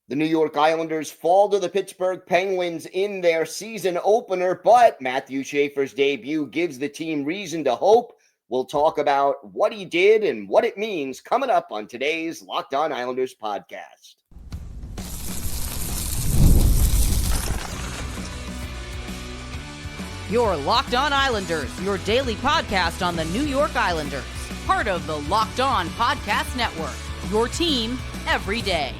The New York Islanders fall to the Pittsburgh Penguins in their season opener, but Matthew Schaefer's debut gives the team reason to hope. We'll talk about what he did and what it means coming up on today's Locked On Islanders podcast. Your Locked On Islanders, your daily podcast on the New York Islanders. Part of the Locked On Podcast Network, your team every day.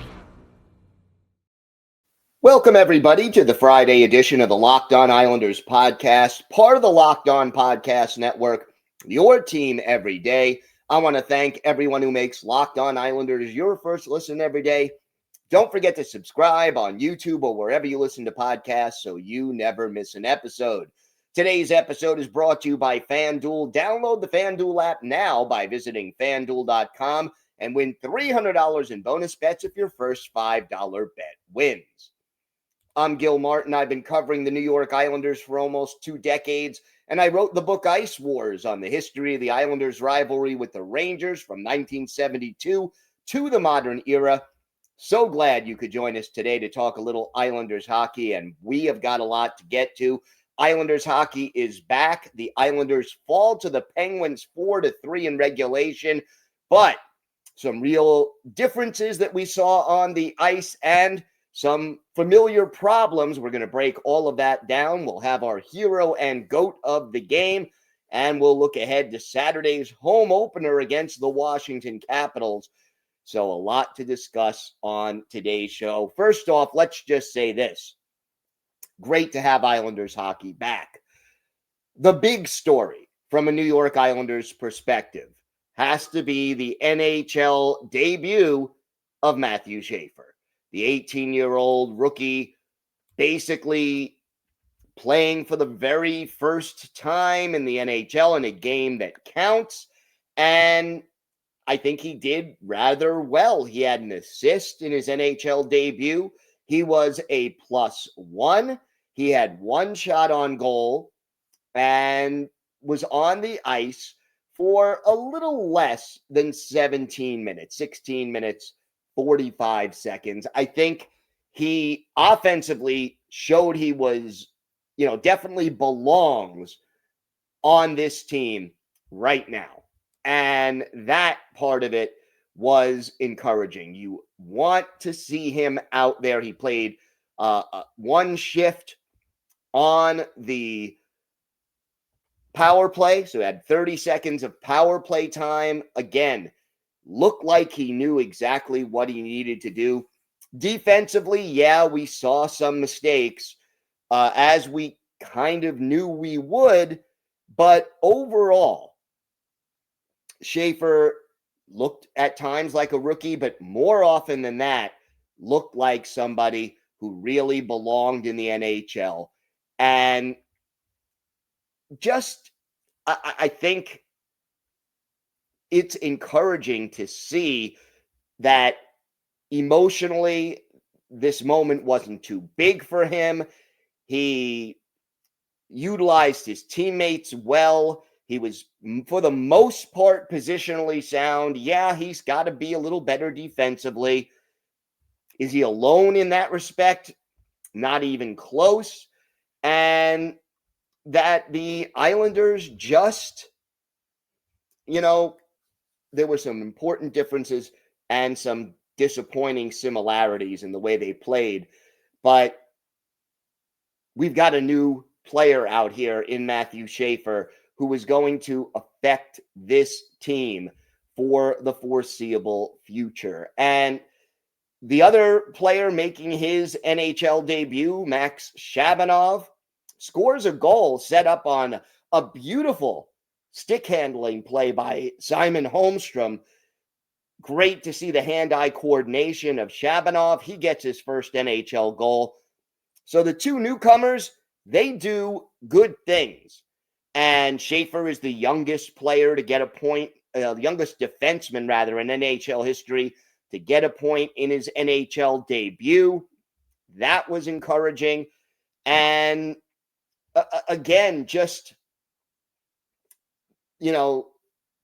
Welcome, everybody, to the Friday edition of the Locked On Islanders podcast, part of the Locked On Podcast Network, your team every day. I want to thank everyone who makes Locked On Islanders your first listen every day. Don't forget to subscribe on YouTube or wherever you listen to podcasts so you never miss an episode. Today's episode is brought to you by FanDuel. Download the FanDuel app now by visiting FanDuel.com and win $300 in bonus bets if your first $5 bet wins. I'm Gil Martin. I've been covering the New York Islanders for almost 2 decades, and I wrote the book Ice Wars on the history of the Islanders' rivalry with the Rangers from 1972 to the modern era. So glad you could join us today to talk a little Islanders hockey, and we have got a lot to get to. Islanders hockey is back. The Islanders fall to the Penguins 4-3 in regulation, but some real differences that we saw on the ice and some familiar problems. We're going to break all of that down. We'll have our hero and GOAT of the game, and we'll look ahead to Saturday's home opener against the Washington Capitals. So a lot to discuss on today's show. First off, let's just say this. Great to have Islanders hockey back. The big story from a New York Islanders perspective has to be the NHL debut of Matthew Schaefer. The 18-year-old rookie basically playing for the very first time in the NHL in a game that counts. And I think he did rather well. He had an assist in his NHL debut. He was a +1. He had 1 shot on goal and was on the ice for a little less than 17 minutes, 16 minutes, 45 seconds. I think he offensively showed he was, definitely belongs on this team right now. And that part of it was encouraging. You want to see him out there. He played 1 shift on the power play, so he had 30 seconds of power play time. Again, looked like he knew exactly what he needed to do. Defensively, yeah, we saw some mistakes, as we kind of knew we would, but overall, Schaefer looked at times like a rookie, but more often than that, looked like somebody who really belonged in the NHL. And just, I think it's encouraging to see that emotionally, this moment wasn't too big for him. He utilized his teammates well. He was, for the most part, positionally sound. Yeah, he's got to be a little better defensively. Is he alone in that respect? Not even close. And that the Islanders just, there were some important differences and some disappointing similarities in the way they played. But we've got a new player out here in Matthew Schaefer who is going to affect this team for the foreseeable future. And the other player making his NHL debut, Max Shabanov, scores a goal set up on a beautiful stick handling play by Simon Holmstrom. Great to see the hand-eye coordination of Shabanov. He gets his first NHL goal. So the 2 newcomers, they do good things. And Schaefer is the youngest player to get a point, the youngest defenseman, rather, in NHL history to get a point in his NHL debut. That was encouraging. And again, just,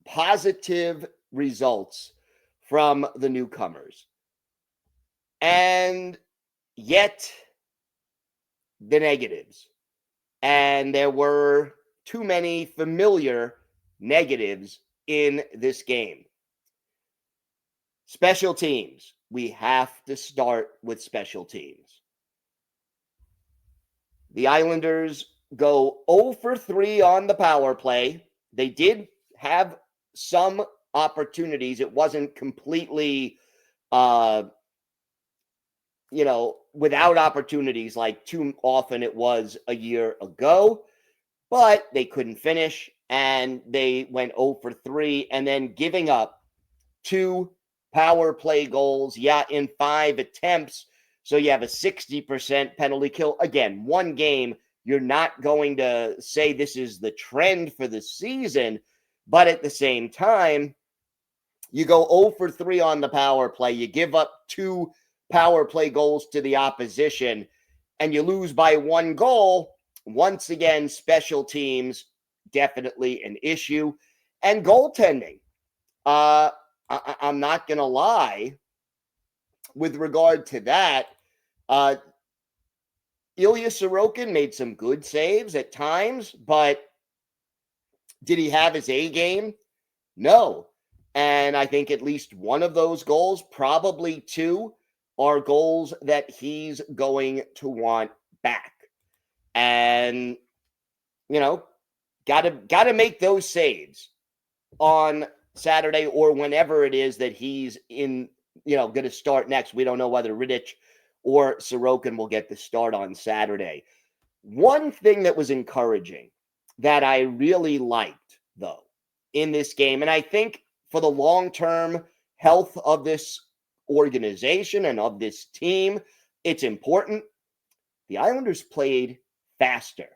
positive results from the newcomers. And yet the negatives. And there were too many familiar negatives in this game. Special teams. We have to start with special teams. The Islanders go 0 for 3 on the power play. They did have some opportunities. It wasn't completely, without opportunities like too often it was a year ago. But they couldn't finish, and they went 0 for 3, and then giving up 2 power play goals, in 5 attempts. So you have a 60% penalty kill. Again, one game, you're not going to say this is the trend for the season, but at the same time, you go 0 for 3 on the power play. You give up 2 power play goals to the opposition, and you lose by 1 goal. Once again, special teams, definitely an issue. And goaltending. I'm not going to lie with regard to that. Ilya Sorokin made some good saves at times, but did he have his A game? No. And I think at least one of those goals, probably 2, are goals that he's going to want back. And, got to make those saves on Saturday or whenever it is that he's in, going to start next. We don't know whether Rittich or Sorokin will get the start on Saturday. One thing that was encouraging that I really liked, though, in this game, and I think for the long-term health of this organization and of this team, it's important. The Islanders played faster.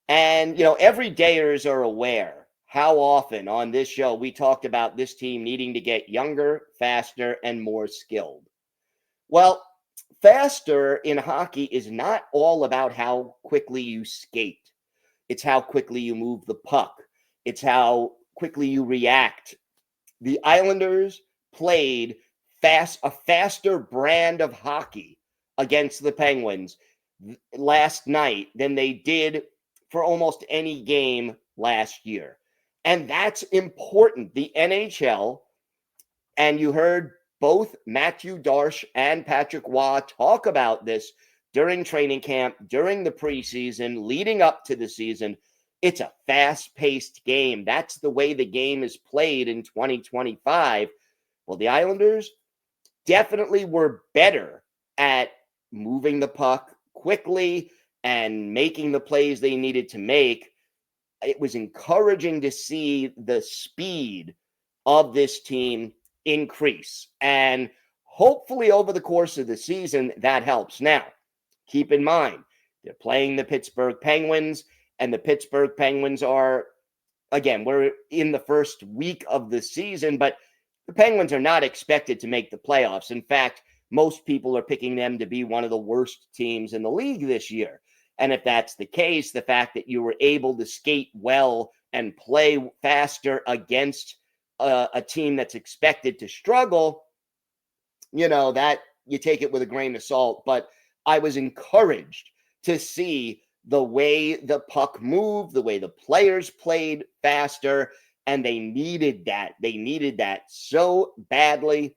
And, everydayers are aware how often on this show we talked about this team needing to get younger, faster, and more skilled. Well, faster in hockey is not all about how quickly you skate. It's how quickly you move the puck. It's how quickly you react. The Islanders played a faster brand of hockey against the Penguins last night than they did for almost any game last year. And that's important. The NHL, and you heard both Matthew Darche and Patrick Waugh talk about this during training camp, during the preseason, leading up to the season. It's a fast-paced game. That's the way the game is played in 2025. Well, the Islanders definitely were better at moving the puck quickly and making the plays they needed to make. It was encouraging to see the speed of this team increase. And hopefully over the course of the season, that helps. Now, keep in mind, they're playing the Pittsburgh Penguins, and the Pittsburgh Penguins are, again, we're in the first week of the season, but the Penguins are not expected to make the playoffs. In fact, most people are picking them to be one of the worst teams in the league this year. And if that's the case, the fact that you were able to skate well and play faster against a team that's expected to struggle, that you take it with a grain of salt. But I was encouraged to see the way the puck moved, the way the players played faster, and they needed that. They needed that so badly.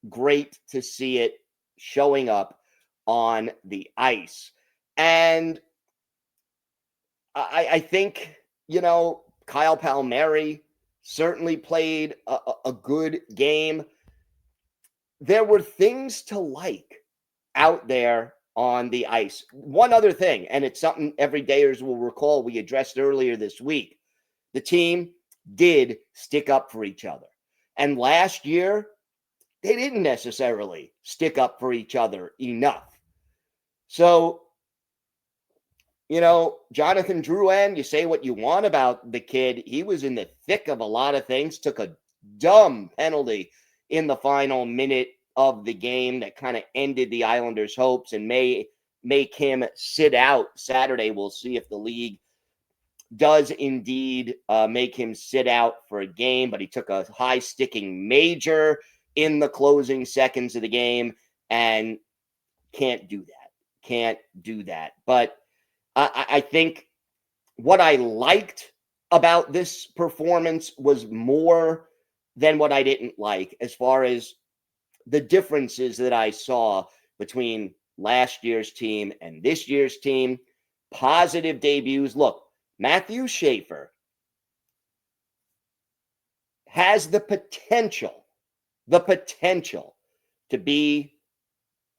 Great to see it showing up on the ice. And I think, Kyle Palmieri certainly played a good game. There were things to like out there on the ice. One other thing, and it's something everydayers will recall we addressed earlier this week. The team did stick up for each other. And last year, they didn't necessarily stick up for each other enough. So, Jonathan Drouin, you say what you want about the kid. He was in the thick of a lot of things, took a dumb penalty in the final minute of the game that kind of ended the Islanders' hopes and may make him sit out Saturday. We'll see if the league does indeed make him sit out for a game, but he took a high-sticking major in the closing seconds of the game. and can't do that. But I think what I liked about this performance was more than what I didn't like, as far as the differences that I saw between last year's team and this year's team. Positive debuts. Look, Matthew Schaefer has the potential to be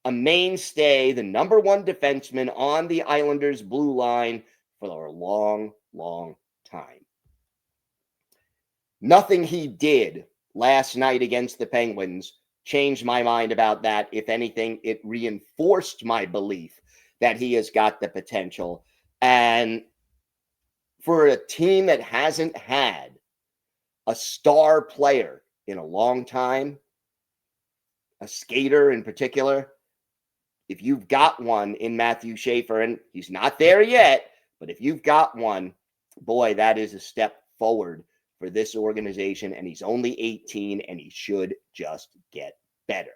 a mainstay, the number one defenseman on the Islanders' blue line for a long, long time. Nothing he did last night against the Penguins changed my mind about that. If anything, it reinforced my belief that he has got the potential. And for a team that hasn't had a star player in a long time, a skater in particular, if you've got one in Matthew Schaefer, and he's not there yet, but if you've got one, boy, that is a step forward for this organization. And he's only 18, and he should just get better.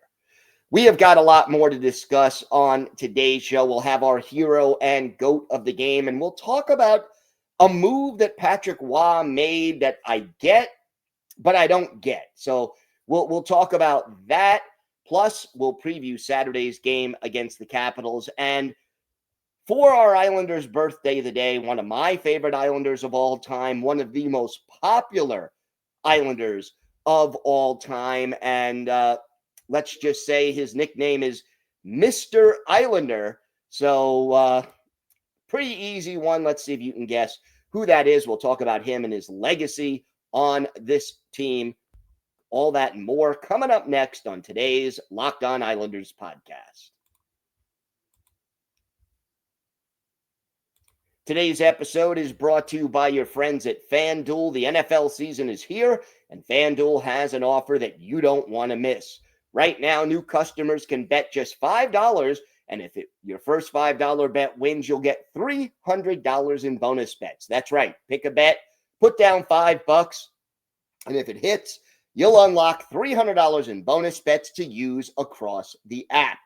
We have got a lot more to discuss on today's show. We'll have our hero and GOAT of the game, and we'll talk about a move that Patrick Roy made that I get, but I don't get. So we'll talk about that. Plus, we'll preview Saturday's game against the Capitals. And for our Islanders' birthday of the day, one of my favorite Islanders of all time, one of the most popular Islanders of all time, and let's just say his nickname is Mr. Islander. So pretty easy one. Let's see if you can guess who that is. We'll talk about him and his legacy on this team. All that and more coming up next on today's Locked On Islanders podcast. Today's episode is brought to you by your friends at FanDuel. The NFL season is here, and FanDuel has an offer that you don't want to miss. Right now, new customers can bet just $5, and if your first $5 bet wins, you'll get $300 in bonus bets. That's right. Pick a bet, put down $5, and if it hits, you'll unlock $300 in bonus bets to use across the app.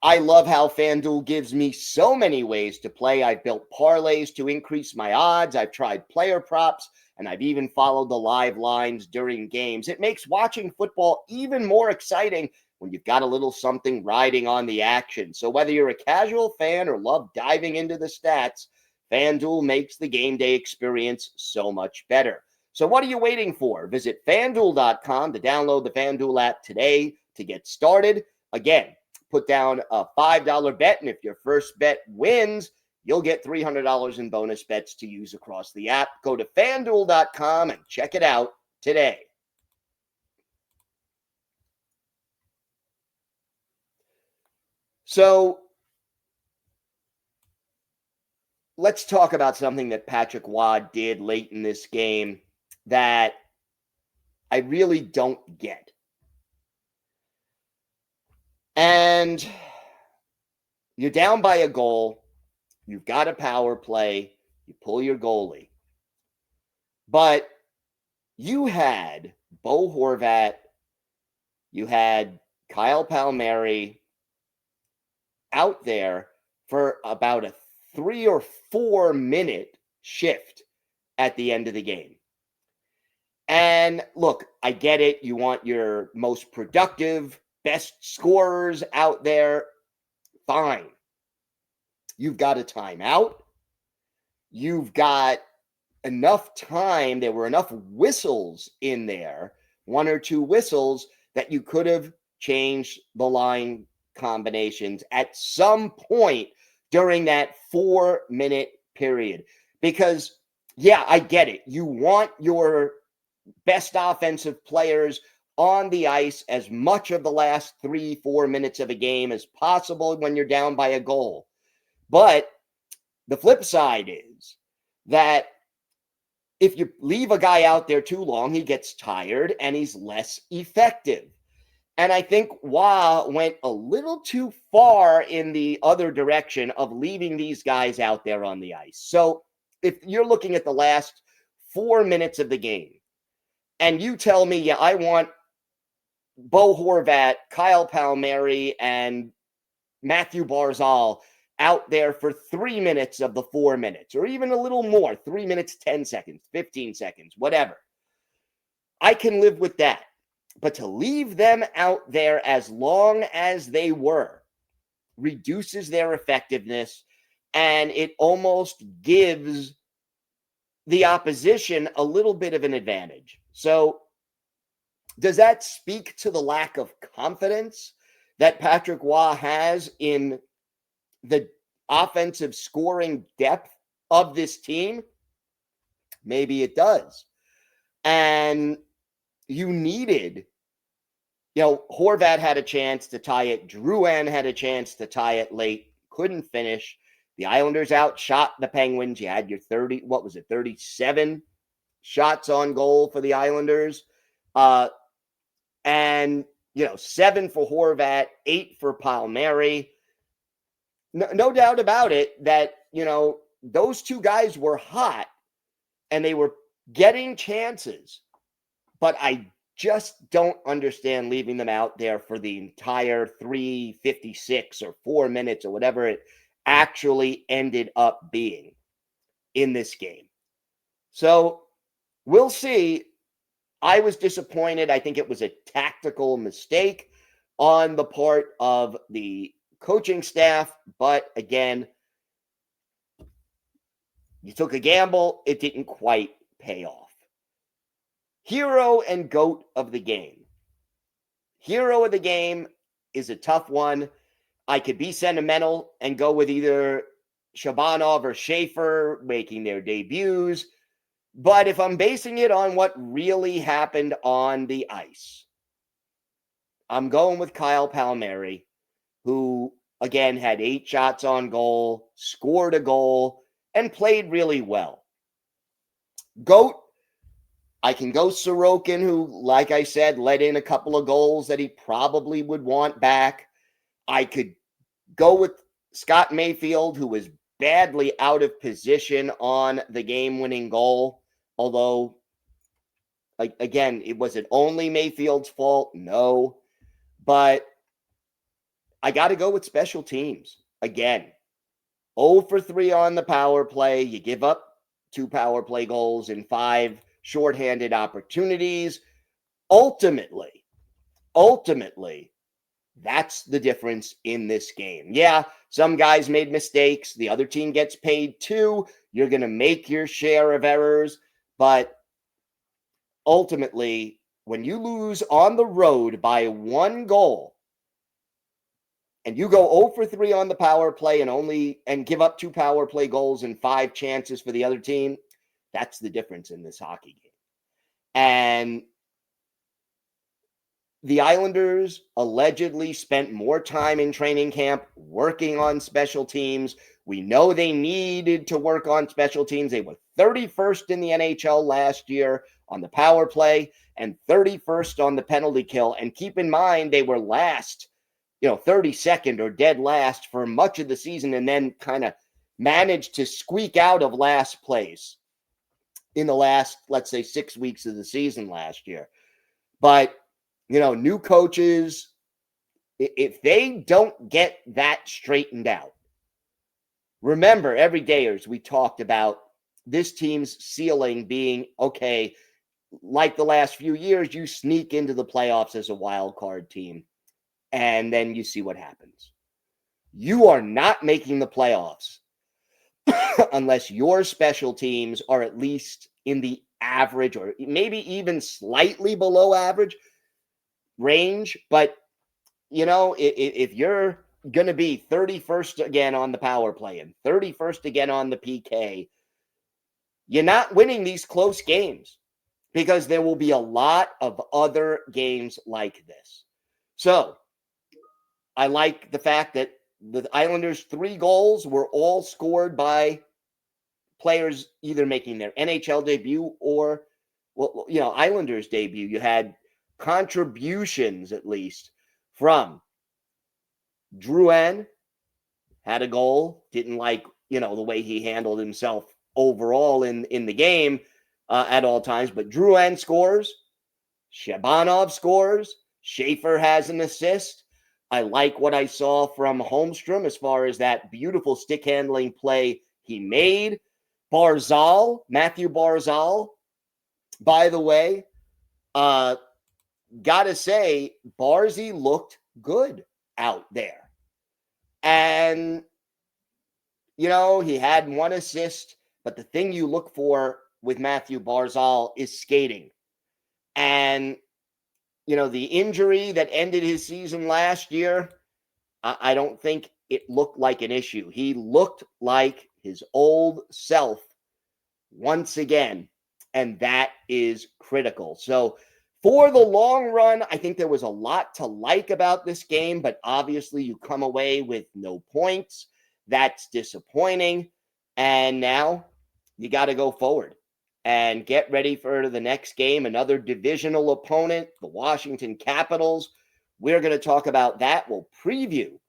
I love how FanDuel gives me so many ways to play. I've built parlays to increase my odds. I've tried player props, and I've even followed the live lines during games. It makes watching football even more exciting when you've got a little something riding on the action. So whether you're a casual fan or love diving into the stats, FanDuel makes the game day experience so much better. So what are you waiting for? Visit FanDuel.com to download the FanDuel app today to get started. Again, put down a $5 bet, and if your first bet wins, you'll get $300 in bonus bets to use across the app. Go to FanDuel.com and check it out today. So let's talk about something that Patrick Roy did late in this game that I really don't get. And you're down by a goal. You've got a power play. You pull your goalie. But you had Bo Horvat. You had Kyle Palmieri out there for about a 3 or 4 minute shift at the end of the game. And look, I get it. You want your most productive, best scorers out there. Fine. You've got a timeout. You've got enough time. There were enough whistles in there, 1 or 2 whistles, that you could have changed the line combinations at some point during that 4-minute period. Because, yeah, I get it. You want your best offensive players on the ice as much of the last 3-4 minutes of a game as possible when you're down by a goal. But the flip side is that if you leave a guy out there too long, he gets tired and he's less effective. And I think Roy went a little too far in the other direction of leaving these guys out there on the ice. So if you're looking at the last 4 minutes of the game and you tell me, yeah, I want Bo Horvat, Kyle Palmieri, and Matthew Barzal out there for 3 minutes of the 4 minutes, or even a little more, 3 minutes, 10 seconds, 15 seconds, whatever. I can live with that. But to leave them out there as long as they were reduces their effectiveness, and it almost gives the opposition a little bit of an advantage. So does that speak to the lack of confidence that Patrick Roy has in the offensive scoring depth of this team? Maybe it does. And you needed, Horvat had a chance to tie it. Drouin had a chance to tie it late. Couldn't finish. The Islanders outshot the Penguins. You had your 37 shots on goal for the Islanders. And 7 for Horvat, 8 for Palmieri. No doubt about it that, those two guys were hot and they were getting chances. But I just don't understand leaving them out there for the entire 3:56 or 4 minutes or whatever it actually ended up being in this game. So we'll see. I was disappointed. I think it was a tactical mistake on the part of the coaching staff. But again, you took a gamble. It didn't quite pay off. Hero and GOAT of the game. Hero of the game is a tough one. I could be sentimental and go with either Shabanov or Schaefer making their debuts. But if I'm basing it on what really happened on the ice, I'm going with Kyle Palmieri, who, again, had 8 shots on goal, scored a goal, and played really well. GOAT, I can go Sorokin, who, like I said, let in a couple of goals that he probably would want back. I could go with Scott Mayfield, who was badly out of position on the game-winning goal. Although, again, was it only Mayfield's fault? No. But I got to go with special teams. Again, 0 for 3 on the power play. You give up 2 power play goals in 5 shorthanded opportunities. Ultimately, that's the difference in this game. Yeah, some guys made mistakes. The other team gets paid too. You're going to make your share of errors. But ultimately, when you lose on the road by 1 goal and you go 0 for 3 on the power play and give up 2 power play goals and 5 chances for the other team, that's the difference in this hockey game. And the Islanders allegedly spent more time in training camp working on special teams. We know they needed to work on special teams. They were 31st in the NHL last year on the power play and 31st on the penalty kill. And keep in mind, they were last, 32nd or dead last for much of the season, and then kind of managed to squeak out of last place in the last, let's say, 6 weeks of the season last year. But, new coaches, if they don't get that straightened out, remember, every dayers, we talked about this team's ceiling being, okay, like the last few years, you sneak into the playoffs as a wild card team, and then you see what happens. You are not making the playoffs unless your special teams are at least in the average or maybe even slightly below average range. But, if you're going to be 31st again on the power play and 31st again on the PK, you're not winning these close games because there will be a lot of other games like this. So I like the fact that the Islanders' 3 goals were all scored by players either making their NHL debut or, Islanders debut. You had contributions, at least, from Drouin, had a goal, didn't like, the way he handled himself overall in the game at all times, but Drouin scores, Shabanov scores, Schaefer has an assist. I like what I saw from Holmstrom as far as that beautiful stick handling play he made. Matthew Barzal, by the way, gotta say, Barzy looked good out there. And, he had one assist, but the thing you look for with Matthew Barzal is skating. And, the injury that ended his season last year, I don't think it looked like an issue. He looked like his old self once again, and that is critical. So for the long run, I think there was a lot to like about this game, but obviously you come away with no points. That's disappointing. And now you got to go forward and get ready for the next game, another divisional opponent, the Washington Capitals. We're going to talk about that. We'll preview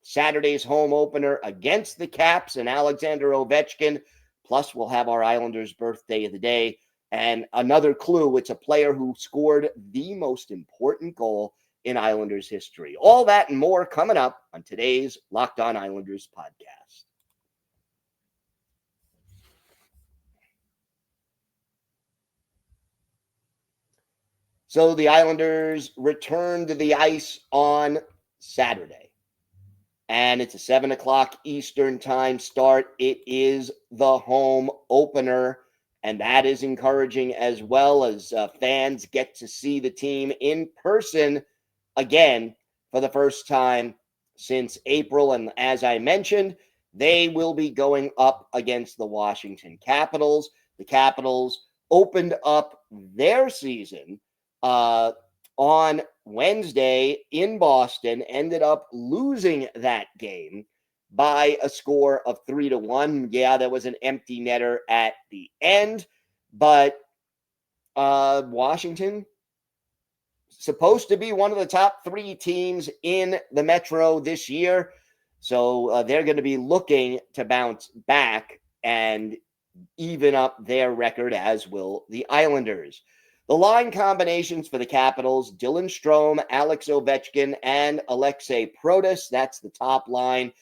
Saturday's home opener against the Caps and Alexander Ovechkin. Plus, we'll have our Islanders' birthday of the day. And another clue, it's a player who scored the most important goal in Islanders history. All that and more coming up on today's Locked On Islanders podcast. So the Islanders return to the ice on Saturday. And it's a 7 o'clock Eastern time start. It is the home opener. And that is encouraging as well as fans get to see the team in person again for the first time since April. And as I mentioned, they will be going up against the Washington Capitals. The Capitals opened up their season on Wednesday in Boston, ended up losing that game by a score of 3-1. Yeah, there was an empty netter at the end, but Washington supposed to be one of the top 3 teams in the Metro this year. So they're going to be looking to bounce back and even up their record, as will the Islanders. The line combinations for the Capitals: Dylan Strome, Alex Ovechkin, and Alexei Protas. That's the top line.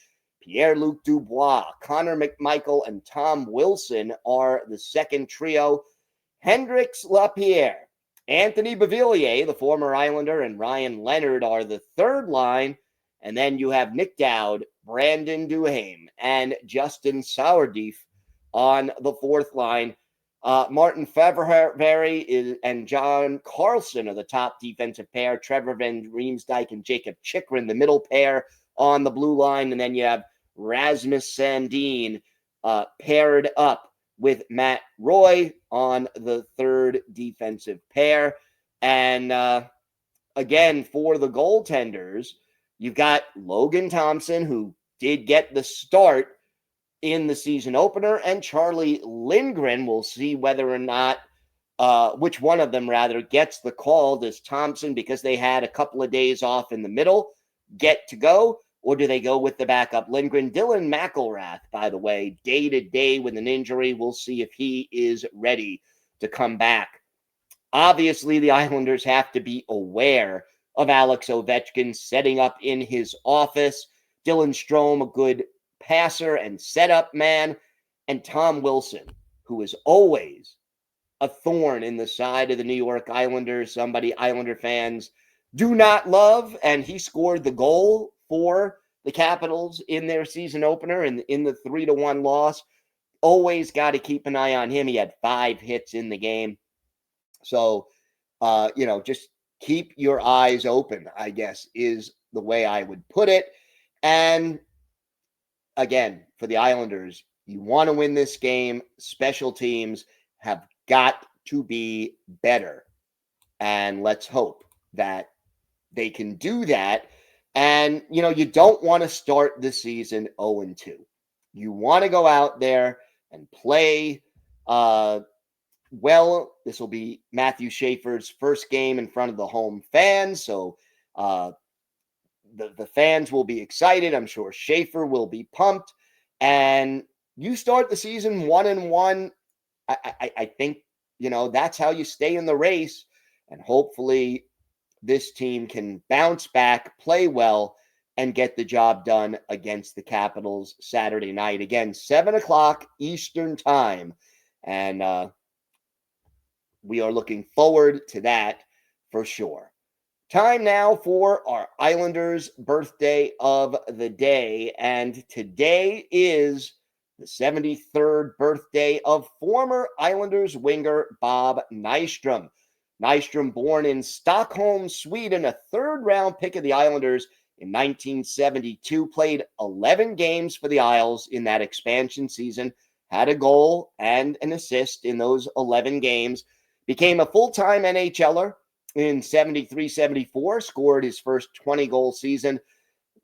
Pierre-Luc Dubois, Connor McMichael, and Tom Wilson are the second trio. Hendrix Lapierre, Anthony Beauvillier, the former Islander, and Ryan Leonard are the third line. And then you have Nick Dowd, Brandon Duhaime, and Justin Sourdeef on the fourth line. Martin Fehervary and John Carlson are the top defensive pair. Trevor Van Riemsdyk and Jacob Chychrun, the middle pair on the blue line. And then you have Rasmus Sandin paired up with Matt Roy on the third defensive pair. And again, for the goaltenders, you've got Logan Thompson, who did get the start in the season opener, and Charlie Lindgren. We'll see whether or not, which one of them rather gets the call. Does Thompson, because they had a couple of days off in the middle, get to go, or do they go with the backup Lindgren? Dylan McElrath, by the way, day to day with an injury. We'll see if he is ready to come back. Obviously, the Islanders have to be aware of Alex Ovechkin setting up in his office. Dylan Strome, a good passer and setup man, and Tom Wilson, who is always a thorn in the side of the New York Islanders, somebody Islander fans do not love, and he scored the goal for the Capitals in their season opener and in the 3-1 loss. Always got to keep an eye on him. He had 5 hits in the game. So, just keep your eyes open, I guess, is the way I would put it. And again, for the Islanders, you want to win this game. Special teams have got to be better. And let's hope that they can do that. And, you don't want to start the season 0-2. You want to go out there and play well. This will be Matthew Schaefer's first game in front of the home fans. So the fans will be excited. I'm sure Schaefer will be pumped. And you start the season 1-1. I think, that's how you stay in the race. And hopefully this team can bounce back, play well, and get the job done against the Capitals Saturday night. Again, 7 o'clock Eastern time. And we are looking forward to that for sure. Time now for our Islanders birthday of the day. And today is the 73rd birthday of former Islanders winger Bob Nystrom. Nystrom, born in Stockholm, Sweden, a third-round pick of the Islanders in 1972, played 11 games for the Isles in that expansion season, had a goal and an assist in those 11 games, became a full-time NHLer in 73-74, scored his first 20-goal season.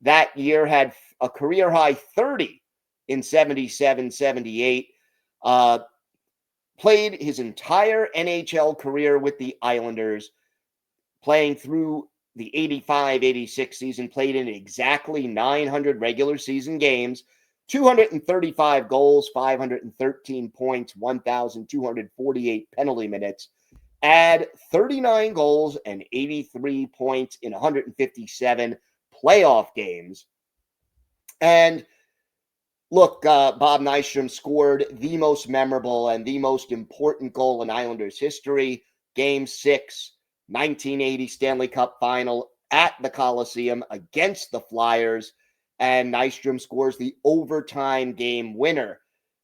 That year had a career-high 30 in 77-78. Played his entire NHL career with the Islanders, playing through the 85-86 season, played in exactly 900 regular season games, 235 goals, 513 points, 1,248 penalty minutes, add 39 goals and 83 points in 157 playoff games. And look, Bob Nystrom scored the most memorable and the most important goal in Islanders history, Game 6, 1980 Stanley Cup final at the Coliseum against the Flyers, and Nystrom scores the overtime game winner.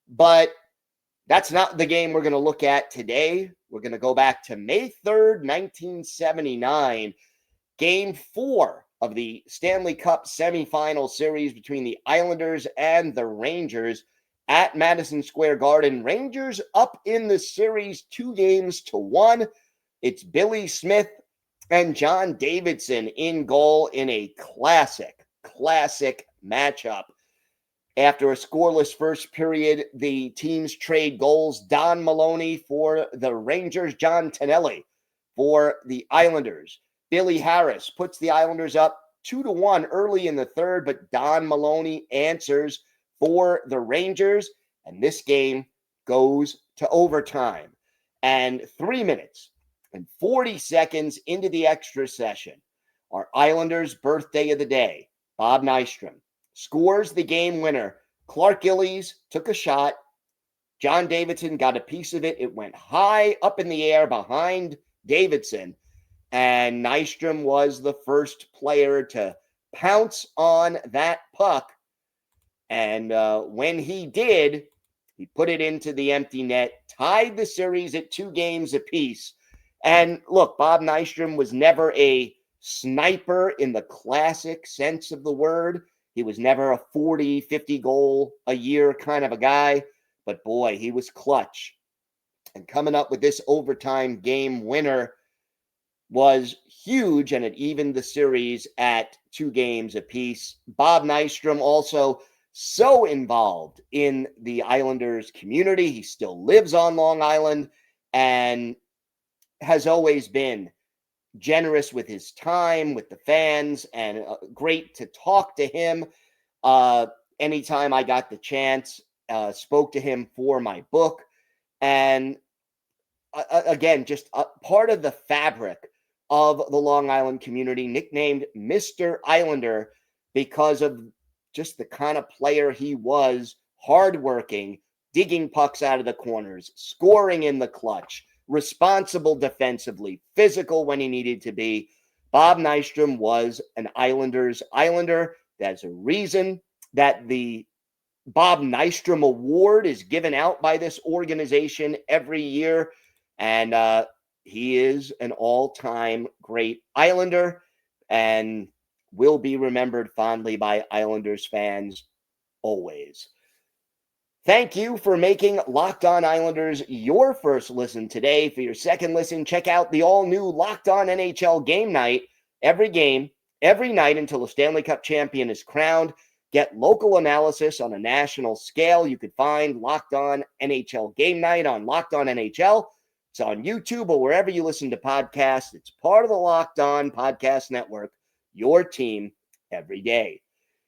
But that's not the game we're going to look at today. We're going to go back to May 3rd, 1979, Game 4 of the Stanley Cup semifinal series between the Islanders and the Rangers at Madison Square Garden. Rangers up in the series 2-1. It's Billy Smith and John Davidson in goal in a classic matchup. After a scoreless first period, the teams trade goals. Don Maloney for the Rangers, John Tonelli for the Islanders. Billy Harris puts the Islanders up 2-1 early in the third, but Don Maloney answers for the Rangers, and this game goes to overtime. And 3 minutes and 40 seconds into the extra session, our Islanders' birthday of the day, Bob Nystrom, scores the game winner. Clark Gillies took a shot. John Davidson got a piece of it. It went high up in the air behind Davidson, and Nystrom was the first player to pounce on that puck. And when he did, he put it into the empty net, tied the series at 2 games apiece. And look, Bob Nystrom was never a sniper in the classic sense of the word. He was never a 40, 50 goal a year kind of a guy. But boy, he was clutch. And coming up with this overtime game winner was huge, and it evened the series at 2 games apiece. Bob Nystrom also so involved in the Islanders community. He still lives on Long Island and has always been generous with his time, with the fans, and great to talk to him. Anytime I got the chance, spoke to him for my book. And again, just a part of the fabric of the Long Island community, nicknamed Mr. Islander because of just the kind of player he was, hardworking, digging pucks out of the corners, scoring in the clutch, responsible defensively, physical when he needed to be. Bob Nystrom was an Islanders Islander. That's a reason that the Bob Nystrom Award is given out by this organization every year. And he is an all-time great Islander and will be remembered fondly by Islanders fans always. Thank you for making Locked On Islanders your first listen today. For your second listen, check out the all-new Locked On NHL Game Night. Every game, every night until a Stanley Cup champion is crowned. Get local analysis on a national scale. You could find Locked On NHL Game Night on Locked On NHL. It's on YouTube or wherever you listen to podcasts. It's part of the Locked On Podcast Network, your team every day.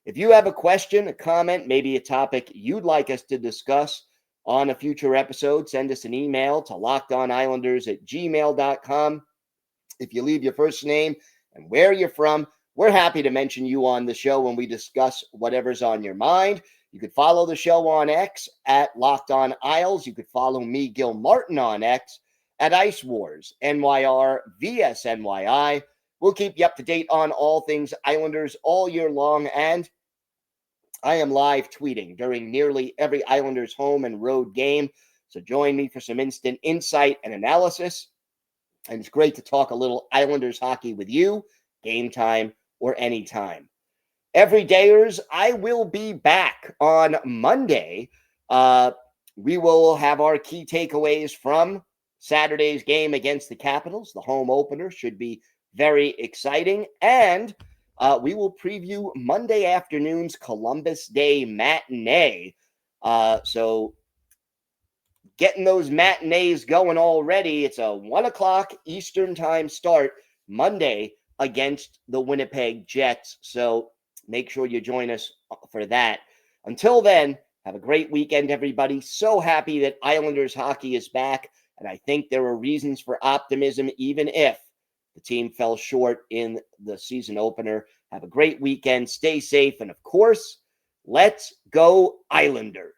If you have a question, a comment, maybe a topic you'd like us to discuss on a future episode, send us an email to lockedonislanders@gmail.com. If you leave your first name and where you're from. We're happy to mention you on the show when we discuss whatever's on your mind. You could follow the show on X at Locked On Isles. You could follow me, Gil Martin, on X at Ice Wars, NYR, VSNYI. We'll keep you up to date on all things Islanders all year long, and I am live tweeting during nearly every Islanders home and road game. So join me for some instant insight and analysis. And it's great to talk a little Islanders hockey with you, game time or anytime. Everydayers, I will be back on Monday. We will have our key takeaways from Saturday's game against the Capitals. The home opener should be very exciting. And we will preview Monday afternoon's Columbus Day matinee. So getting those matinees going already. It's a 1 o'clock Eastern time start Monday against the Winnipeg Jets. So make sure you join us for that. Until then, have a great weekend, everybody. So happy that Islanders hockey is back. And I think there are reasons for optimism, even if the team fell short in the season opener. Have a great weekend. Stay safe. And of course, let's go Islanders.